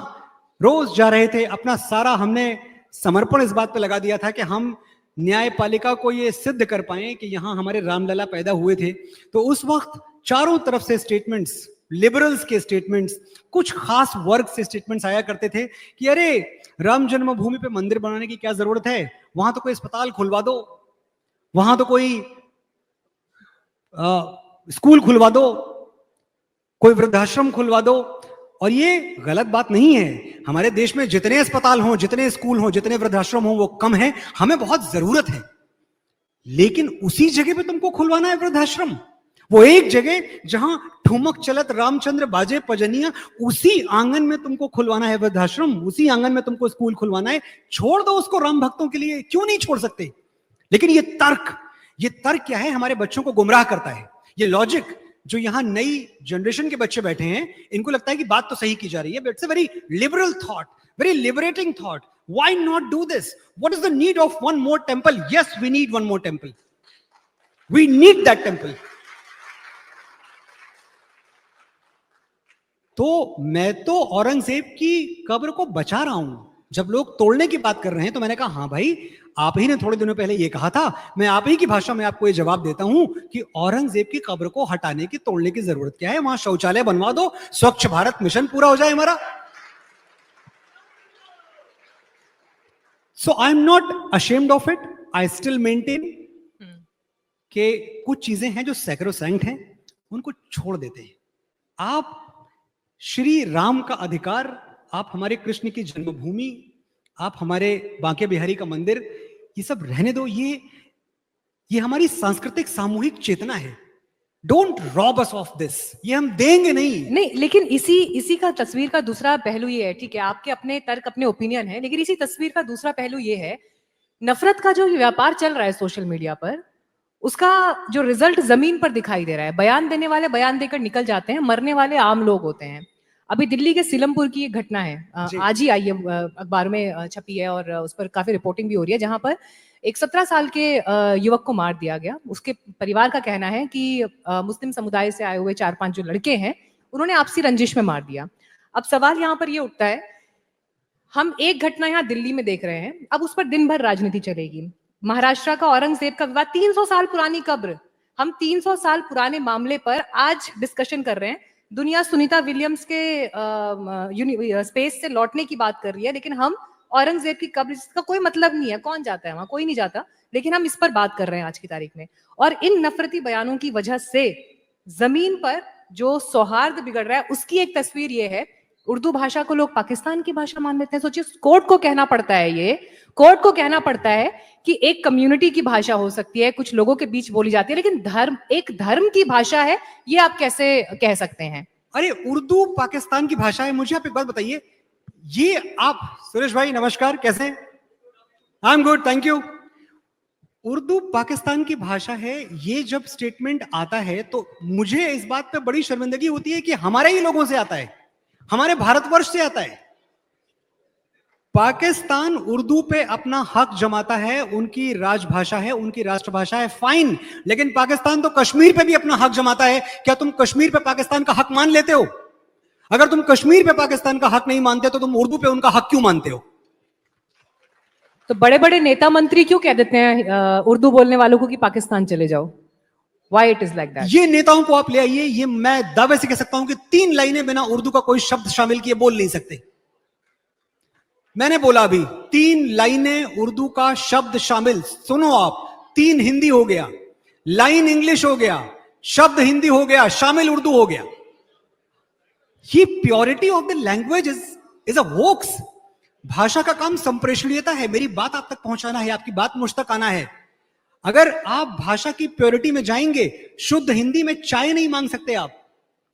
रोज जा रहे थे, अपना सारा हमने समर्पण इस बात पे लगा दिया था कि हम न्यायपालिका को ये सिद्ध कर पाए कि यहां हमारे रामलला पैदा हुए थे। तो उस वक्त चारों तरफ से स्टेटमेंट्स, लिबरल्स के स्टेटमेंट्स, कुछ खास वर्ग से स्टेटमेंट्स आया करते थे कि अरे राम जन्मभूमि पे मंदिर बनाने की क्या जरूरत है, वहां तो कोई अस्पताल खुलवा दो, वहां तो कोई स्कूल खुलवा दो, कोई वृद्धाश्रम खुलवा दो। और ये गलत बात नहीं है। हमारे देश में जितने अस्पताल हों, जितने स्कूल हों, जितने वृद्धाश्रम हों, वो कम है, हमें बहुत जरूरत है। लेकिन उसी जगह पे तुमको खुलवाना है वृद्धाश्रम, वो एक जगह जहां ठुमक चलत रामचंद्र बाजे पजनिया, उसी आंगन में तुमको खुलवाना है वृद्धाश्रम, उसी आंगन में तुमको स्कूल खुलवाना है। छोड़ दो उसको राम भक्तों के लिए, क्यों नहीं छोड़ सकते? लेकिन ये तर्क क्या है? हमारे बच्चों को गुमराह करता है। ये लॉजिक जो यहां नई जनरेशन के बच्चे बैठे हैं, इनको लगता है कि बात तो सही की जा रही है, but it's a very liberal thought, very liberating thought. Why not do this? What is the need of one more temple? Yes, we need one more temple, we need that temple. तो मैं तो औरंगजेब की कब्र को बचा रहा हूं। जब लोग तोड़ने की बात कर रहे हैं तो मैंने कहा हाँ भाई, आप ही ने थोड़े दिनों पहले ये कहा था, मैं आप ही की भाषा में आपको ये जवाब देता हूं कि औरंगजेब की कब्र को हटाने की, तोड़ने की जरूरत क्या है? वहां शौचालय बनवा दो, स्वच्छ भारत मिशन पूरा हो जाए हमारा। So I am not ashamed of it. I still maintain कि कुछ चीजें हैं जो सैक्रोसैंक्ट हैं, उनको छोड़ देते हैं। आप श्री राम का अधिकार, आप हमारे कृष्ण की जन्मभूमि, आप हमारे बांके बिहारी का मंदिर, ये सब रहने दो। ये हमारी सांस्कृतिक सामूहिक चेतना है। Don't rob us of this, ये हम देंगे नहीं। लेकिन इसी का तस्वीर का दूसरा पहलू ये है, ठीक है, आपके अपने तर्क, अपने ओपिनियन है, लेकिन इसी तस्वीर का दूसरा पहलू ये है, नफरत का जो व्यापार चल रहा है सोशल मीडिया पर, उसका जो रिजल्ट जमीन पर दिखाई दे रहा है। बयान देने वाले बयान देकर निकल जाते हैं, मरने वाले आम लोग होते हैं। अभी दिल्ली के सीलमपुर की एक घटना है, आज ही आई है, अखबार में छपी है और उस पर काफी रिपोर्टिंग भी हो रही है, जहां पर एक 17 साल के युवक को मार दिया गया। उसके परिवार का कहना है कि मुस्लिम समुदाय से आए हुए 4-5 जो लड़के हैं, उन्होंने आपसी रंजिश में मार दिया। अब सवाल यहाँ पर ये उठता है, हम एक घटना यहाँ दिल्ली में देख रहे हैं, अब उस पर दिन भर राजनीति चलेगी। महाराष्ट्र का औरंगजेब का विवाद, 300 साल पुरानी कब्र, हम 300 साल पुराने मामले पर आज डिस्कशन कर रहे हैं। दुनिया सुनीता विलियम्स के स्पेस से लौटने की बात कर रही है, लेकिन हम औरंगजेब की कब्र, जिसका कोई मतलब नहीं है, कौन जाता है वहां, कोई नहीं जाता, लेकिन हम इस पर बात कर रहे हैं आज की तारीख में। और इन नफरती बयानों की वजह से जमीन पर जो सौहार्द बिगड़ रहा है, उसकी एक तस्वीर ये है। उर्दू भाषा को लोग पाकिस्तान की भाषा मान लेते हैं। सोचिए, कोर्ट को कहना पड़ता है, ये कोर्ट को कहना पड़ता है कि एक कम्युनिटी की भाषा हो सकती है, कुछ लोगों के बीच बोली जाती है, लेकिन एक धर्म की भाषा है, ये आप कैसे कह सकते हैं? अरे, उर्दू पाकिस्तान की भाषा है। मुझे आप एक बात बताइए, ये आप, सुरेश भाई नमस्कार, कैसे हैं? I am good, thank you. Urdu Pakistan की भाषा है, ये जब स्टेटमेंट आता है तो मुझे इस बात पे बड़ी शर्मिंदगी होती है कि हमारे ही लोगों से आता है, हमारे भारतवर्ष से आता है। पाकिस्तान उर्दू पे अपना हक जमाता है, उनकी राजभाषा है, उनकी राष्ट्रभाषा है, फाइन, लेकिन पाकिस्तान तो कश्मीर पे भी अपना हक जमाता है। क्या तुम कश्मीर पे पाकिस्तान का हक मान लेते हो? अगर तुम कश्मीर पे पाकिस्तान का हक नहीं मानते तो तुम उर्दू पे उनका हक क्यों मानते हो? तो बड़े बड़े नेता मंत्री क्यों कह देते हैं उर्दू बोलने वालों को कि पाकिस्तान चले जाओ? Why it is like that? ये नेताओं को आप ले आइए, ये मैं दावे से कह सकता हूं कि 3 लाइनें बिना उर्दू का कोई शब्द शामिल किए बोल नहीं सकते। मैंने बोला अभी 3 लाइनें उर्दू का शब्द शामिल, सुनो आप, 3 हिंदी हो गया, लाइन इंग्लिश हो गया, शब्द हिंदी हो गया, शामिल उर्दू हो गया। ये purity of the language is a Woakes. भाषा का काम संप्रेषणीयता है, मेरी बात आप तक पहुंचाना है, आपकी बात मुझ तक आना है। अगर आप भाषा की प्योरिटी में जाएंगे, शुद्ध हिंदी में चाय नहीं मांग सकते आप।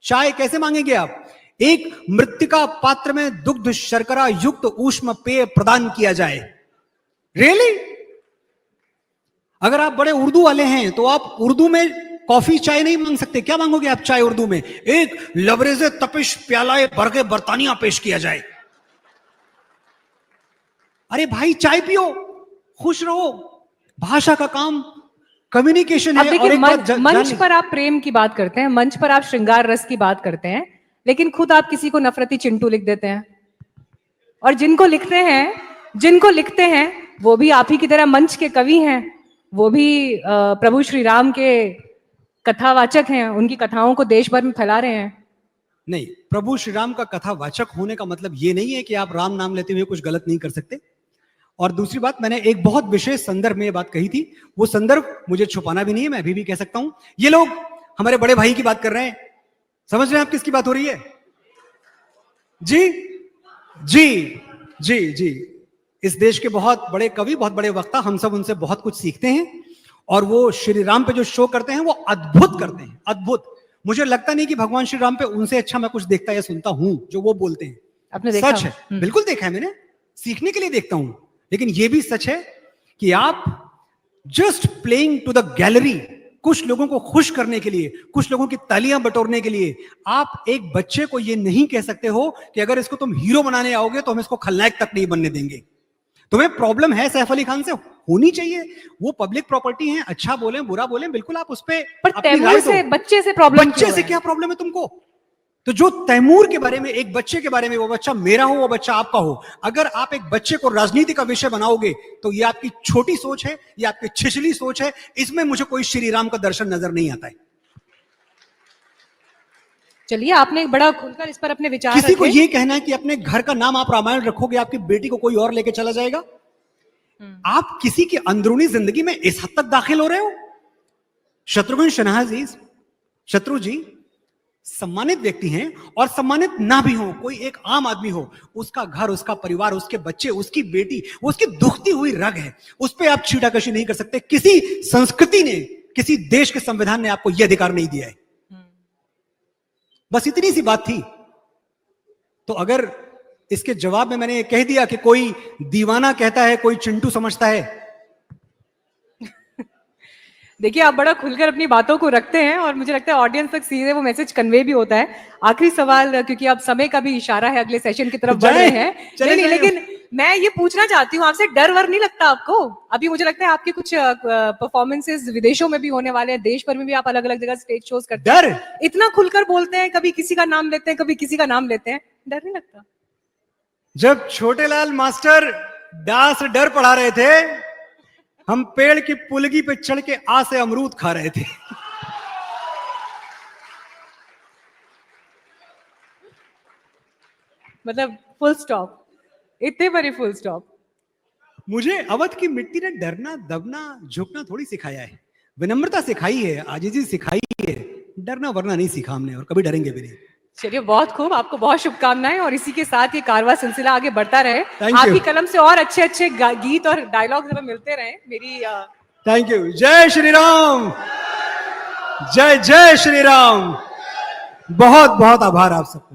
चाय कैसे मांगेंगे आप? एक मृत्तिका पात्र में दुग्ध शर्करा युक्त ऊष्म पेय प्रदान किया जाए। रियली? अगर आप बड़े उर्दू वाले हैं तो आप उर्दू में कॉफी चाय नहीं मांग सकते। क्या मांगोगे आप चाय उर्दू में? एक लबरेज़े तपिश प्यालाए बरगे बर्तानिया पेश किया जाए। अरे भाई, चाय पियो, खुश रहो। भाषा का काम कम्युनिकेशन है। और मंच पर आप प्रेम की बात करते हैं, मंच पर आप श्रृंगार रस की बात करते हैं, लेकिन खुद आप किसी को नफरती चिंटू लिख देते हैं। और जिनको लिखते हैं वो भी आप ही की तरह मंच के कवि हैं, वो भी प्रभु श्री राम के कथावाचक हैं, उनकी कथाओं को देश भर में फैला रहे हैं। नहीं, प्रभु श्री राम का कथावाचक होने का मतलब ये नहीं है कि आप राम नाम लेते हुए कुछ गलत नहीं कर सकते। और दूसरी बात, मैंने एक बहुत विशेष संदर्भ में ये बात कही थी, वो संदर्भ मुझे छुपाना भी नहीं है, मैं अभी भी कह सकता हूं। ये लोग हमारे बड़े भाई की बात कर रहे हैं, समझ रहे हैं आप किसकी बात हो रही है? जी जी जी जी, इस देश के बहुत बड़े कवि, बहुत बड़े वक्ता, हम सब उनसे बहुत कुछ सीखते हैं। और वो श्री राम पे जो शो करते हैं वो अद्भुत करते हैं, अद्भुत। मुझे लगता नहीं कि भगवान श्री राम पे उनसे अच्छा मैं कुछ देखता या सुनता हूं जो वो बोलते हैं। आपने देखा? सच है, बिल्कुल देखा है मैंने, सीखने के लिए देखता हूं। लेकिन ये भी सच है कि आप just playing to the gallery, कुछ लोगों को खुश करने के लिए, कुछ लोगों की तालियां बटोरने के लिए, आप एक बच्चे को यह नहीं कह सकते हो कि अगर इसको तुम हीरो बनाने आओगे तो हम इसको खलनायक तक नहीं बनने देंगे। तुम्हें प्रॉब्लम है सैफ अली खान से, होनी चाहिए, वो पब्लिक प्रॉपर्टी है, अच्छा बोले बुरा बोले, बिल्कुल आप उस पर तैमूर से बच्चे से प्रॉब्लम, बच्चे से क्या प्रॉब्लम है तुमको? तो जो तैमूर के बारे में, एक बच्चे के बारे में, वो बच्चा मेरा हो, वो बच्चा आपका हो, अगर आप एक बच्चे को राजनीति का विषय बनाओगे तो ये आपकी छोटी सोच है, ये आपकी छिछली सोच है। इसमें मुझे कोई श्री राम का दर्शन नजर नहीं आता है। चलिए, आपने एक बड़ा खुलकर इस पर अपने विचार किसी को ये कहना है कि अपने घर का नाम आप रामायण रखोगे, आपकी बेटी को कोई और लेके चला जाएगा? आप किसी की अंदरूनी जिंदगी में इस हद तक दाखिल हो रहे हो? शत्रुघ्न सिन्हा जी, शत्रु जी सम्मानित व्यक्ति हैं, और सम्मानित ना भी हो, कोई एक आम आदमी हो, उसका घर, उसका परिवार, उसके बच्चे, उसकी बेटी, उसकी दुखती हुई रग है, उस पर आप छीटाकशी नहीं कर सकते। किसी संस्कृति ने, किसी देश के संविधान ने आपको यह अधिकार नहीं दिया है। बस इतनी सी बात थी। तो अगर इसके जवाब में मैंने कह दिया कि कोई दीवाना कहता है, कोई चिंटू समझता है। देखिए, आप बड़ा खुलकर अपनी बातों को रखते हैं और मुझे लगता है ऑडियंस तक सीधे वो मैसेज कन्वे भी होता है। आखिरी सवाल, क्योंकि अब समय का भी इशारा है, अगले सेशन की तरफ बढ़ रहे हैं। नहीं, लेकिन मैं ये पूछना चाहती हूँ आपसे, डर वर नहीं लगता आपको? अभी मुझे लगता है आपके कुछ परफॉर्मेंसेस विदेशों में भी होने वाले हैं, देश भर में भी आप अलग अलग जगह स्टेज शोज करते हैं। डर? इतना खुलकर बोलते हैं, कभी किसी का नाम लेते हैं, कभी किसी का नाम लेते हैं, डर नहीं लगता? जब छोटेलाल मास्टर दास डर पढ़ा रहे थे, हम पेड़ की पुलगी पे चढ़ के आ से अमरूद खा रहे थे। मतलब फुल स्टॉप, इतने बड़े फुल स्टॉप। मुझे अवध की मिट्टी ने डरना, दबना, झुकना थोड़ी सिखाया है, विनम्रता सिखाई है, आजीजी सिखाई है। डरना वरना नहीं सीखा हमने, और कभी डरेंगे भी नहीं। चलिए, बहुत खूब, आपको बहुत शुभकामनाएं, और इसी के साथ ये कारवां सिलसिला आगे बढ़ता रहे। Thank आपकी you. कलम से और अच्छे अच्छे गीत और डायलॉग्स हमें मिलते रहे। मेरी थैंक यू। जय श्री राम, जय जय श्री राम। बहुत बहुत आभार आप सबको।